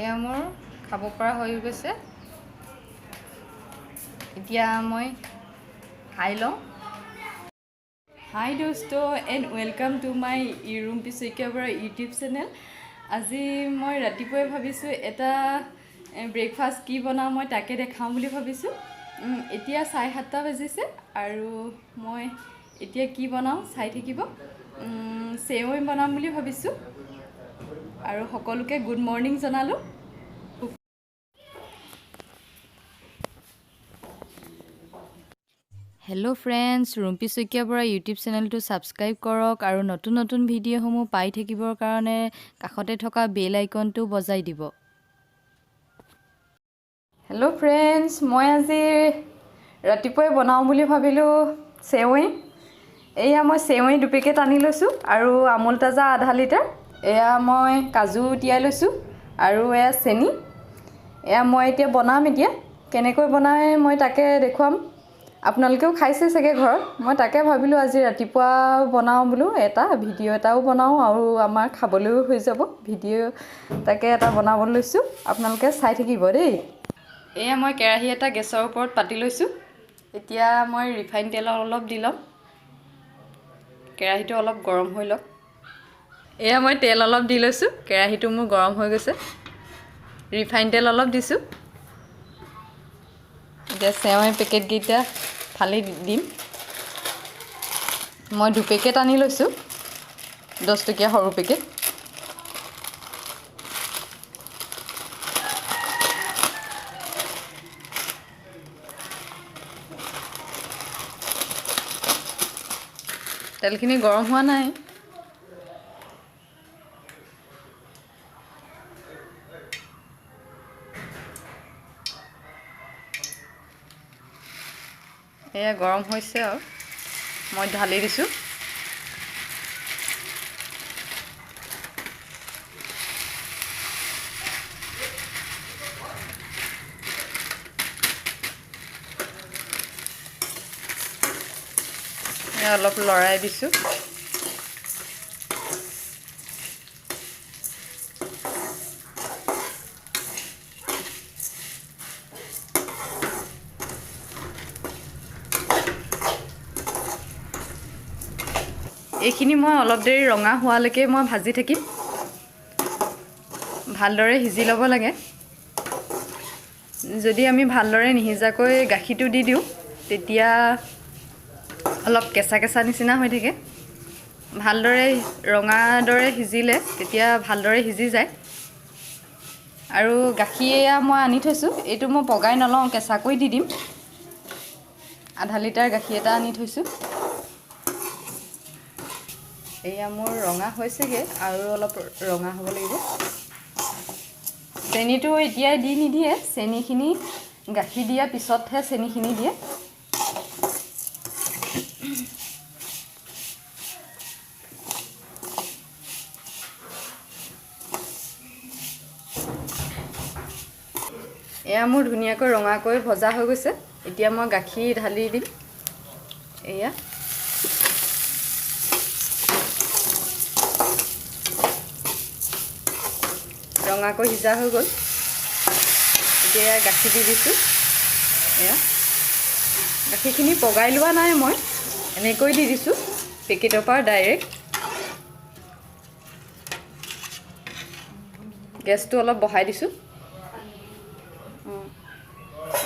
এয়া মোৰ খাব পৰা হৈ গৈছে। এতিয়া মই খাই লওঁ। হাই দোস্তো and welcome to my Rumpi Saikia Bora YouTube channel. আজি মই ৰাতিপুৱাই ভাবিছোঁ এটা ব্ৰেকফাষ্ট কি বনাওঁ মই তাকে দেখাওঁ বুলি ভাবিছোঁ। এতিয়া 7:30 বাজিছে আৰু মই এতিয়া কি বনাওঁ চাই থাকিব। চেৱৈ বনাম বুলি ভাবিছোঁ আৰু সকলোকে গুড মৰ্ণিং জনালোঁ। Hello' friends, Rumpi Saikia Bora YouTube চেনেলটো ছাবস্ক্ৰাইব কৰক আৰু নতুন নতুন ভিডিঅ'সমূহ পাই থাকিবৰ কাৰণে কাষতে থকা বেল আইকনটো বজাই দিব। হেল্ল' ফ্ৰেণ্ডছ, মই আজি ৰাতিপুৱাই বনাওঁ বুলি ভাবিলোঁ চেৱৈ। এয়া মই চেৱৈ 2 পেকেট আনি লৈছোঁ আৰু আমুল তাজা আধা লিটাৰ। এয়া মই কাজু তিয়াই লৈছোঁ আৰু এয়া চেনি। এয়া মই এতিয়া বনাম। এতিয়া কেনেকৈ বনাই মই তাকে দেখুৱাম। আপোনালোকেও খাইছে চাগে ঘৰত। মই তাকে ভাবিলোঁ আজি ৰাতিপুৱা বনাওঁ বোলো, এটা ভিডিঅ' এটাও বনাওঁ আৰু আমাৰ খাবলৈও হৈ যাব। ভিডিঅ' তাকে এটা বনাব লৈছোঁ, আপোনালোকে চাই থাকিব দেই। এয়া মই কেৰাহী এটা গেছৰ ওপৰত পাতি লৈছোঁ। এতিয়া মই ৰিফাইন তেল অলপ দি ল'ম। কেৰাহীটো অলপ গৰম হৈ লওক। এয়া মই তেল অলপ দি লৈছোঁ। কেৰাহীটো মোৰ গৰম হৈ গৈছে। ৰিফাইন তেল অলপ দিছোঁ। এতিয়া চেৱৈ পেকেটকেইটা ফালি দিম। মই 2 পেকেট আনি লৈছোঁ, 10 টকীয়া সৰু পেকেট। তেলখিনি গৰম হোৱা নাই। এয়া গৰম হৈছে আৰু মই ঢালি দিছোঁ। এয়া অলপ লৰাই দিছোঁ। এইখিনি মই অলপ দেৰি ৰঙা হোৱালৈকে মই ভাজি থাকিম। ভালদৰে সিজি ল'ব লাগে। যদি আমি ভালদৰে নিসিজাকৈ গাখীৰটো দি দিওঁ তেতিয়া অলপ কেঁচা কেঁচা নিচিনা হৈ থাকে। ভালদৰে ৰঙাদৰে সিজিলে তেতিয়া ভালদৰে সিজি যায়। আৰু গাখীৰ এয়া মই আনি থৈছোঁ। এইটো মই পগাই নলওঁ, কেঁচাকৈ দি দিম। আধা লিটাৰ গাখীৰ এটা আনি থৈছোঁ। এয়া মোৰ ৰঙা হৈছেগৈ আৰু অলপ ৰঙা হ'ব লাগিব। চেনিটো এতিয়াই দি নিদিয়ে, চেনিখিনি গাখীৰ দিয়াৰ পিছতহে চেনিখিনি দিয়ে। এয়া মোৰ ধুনীয়াকৈ ৰঙাকৈ ভজা হৈ গৈছে। এতিয়া মই গাখীৰ ঢালি দিম। এয়া ৰঙাকৈ সিজা হৈ গ'ল। এতিয়া গাখীৰ দি দিছোঁ। এয়া গাখীৰখিনি পগাই লোৱা নাই, মই এনেকৈ দি দিছোঁ পেকেটৰ পৰা ডাইৰেক্ট। গেছটো অলপ বঢ়াই দিছোঁ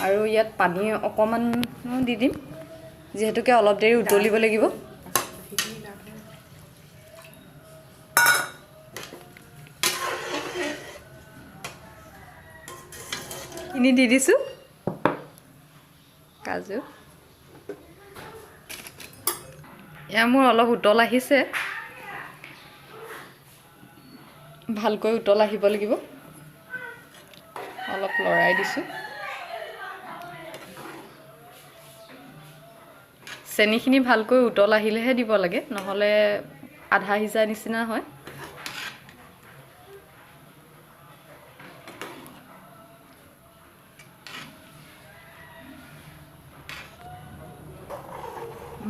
আৰু ইয়াত পানী অকণমানো দি দিম, যিহেতুকে অলপ দেৰি উতলিব লাগিব। খিনি দি দিছোঁ কাজু। এয়া মোৰ অলপ উতল আহিছে। ভালকৈ উতল আহিব লাগিব। অলপ লৰাই দিছোঁ। চেনিখিনি ভালকৈ উতল আহিলেহে দিব লাগে, নহ'লে আধা সিজা নিচিনা হয়।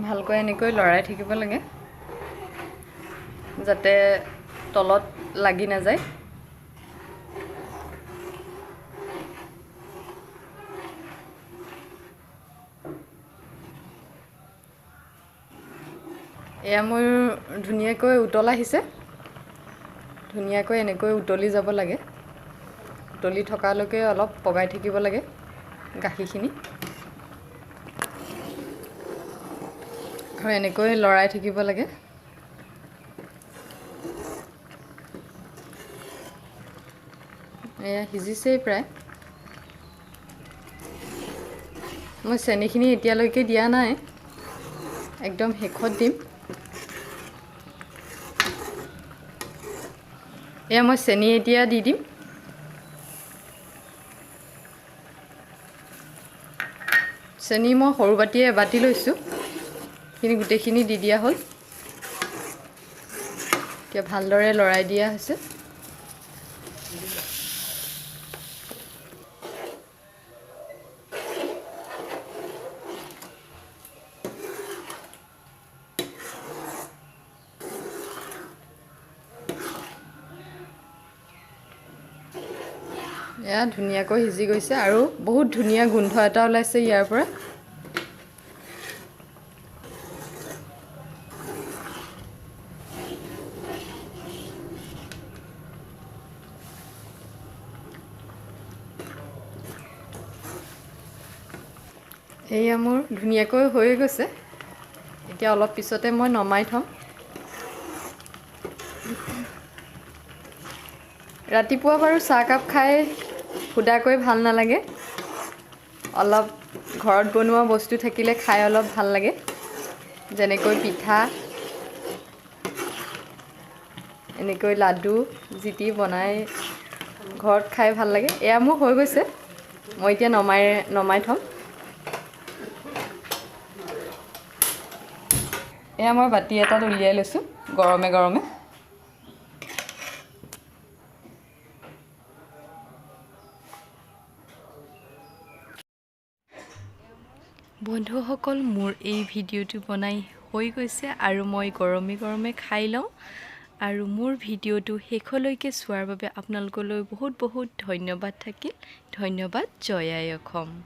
ভালকৈ এনেকৈ লৰাই থাকিব লাগে যাতে তলত লাগি নাযায়। এয়া মোৰ ধুনীয়াকৈ উতল আহিছে ধুনীয়াকৈ এনেকৈ উতলি যাব লাগে উতলি থকালৈকে অলপ পগাই থাকিব লাগে গাখীৰখিনি আৰু এনেকৈ লৰাই থাকিব লাগে এয়া সিজিছেই প্ৰায় মই চেনিখিনি এতিয়ালৈকে দিয়া নাই একদম শেষত দিম এয়া মই চেনি এতিয়া দি দিম চেনি মই সৰু বাটিয়ে এবাটি লৈছোঁ সেইখিনি গোটেইখিনি দি দিয়া হ'ল এতিয়া ভালদৰে লৰাই দিয়া হৈছে এয়া ধুনীয়াকৈ সিজি গৈছে আৰু বহুত ধুনীয়া গোন্ধ এটা ওলাইছে ইয়াৰ পৰা এয়া মোৰ ধুনীয়াকৈ হৈ গৈছে এতিয়া অলপ পিছতে মই নমাই থম ৰাতিপুৱা বাৰু চাহকাপ খাই খুদাকৈ ভাল নালাগে অলপ ঘৰত বনোৱা বস্তু থাকিলে খাই অলপ ভাল লাগে যেনেকৈ পিঠা এনেকৈ লাডু জিতি বনাই ঘৰত খাই ভাল লাগে এয়া মোৰ হৈ গৈছে মই এতিয়া নমাই থম এয়া মই বাটি এটাত উলিয়াই লৈছোঁ গৰমে গৰমে বন্ধুসকল মোৰ এই ভিডিঅ'টো বনাই হৈ গৈছে আৰু মই গৰমে গৰমে খাই লওঁ আৰু মোৰ ভিডিঅ'টো শেষলৈকে চোৱাৰ বাবে আপোনালোকলৈ বহুত বহুত ধন্যবাদ থাকিল ধন্যবাদ জয় আই অসম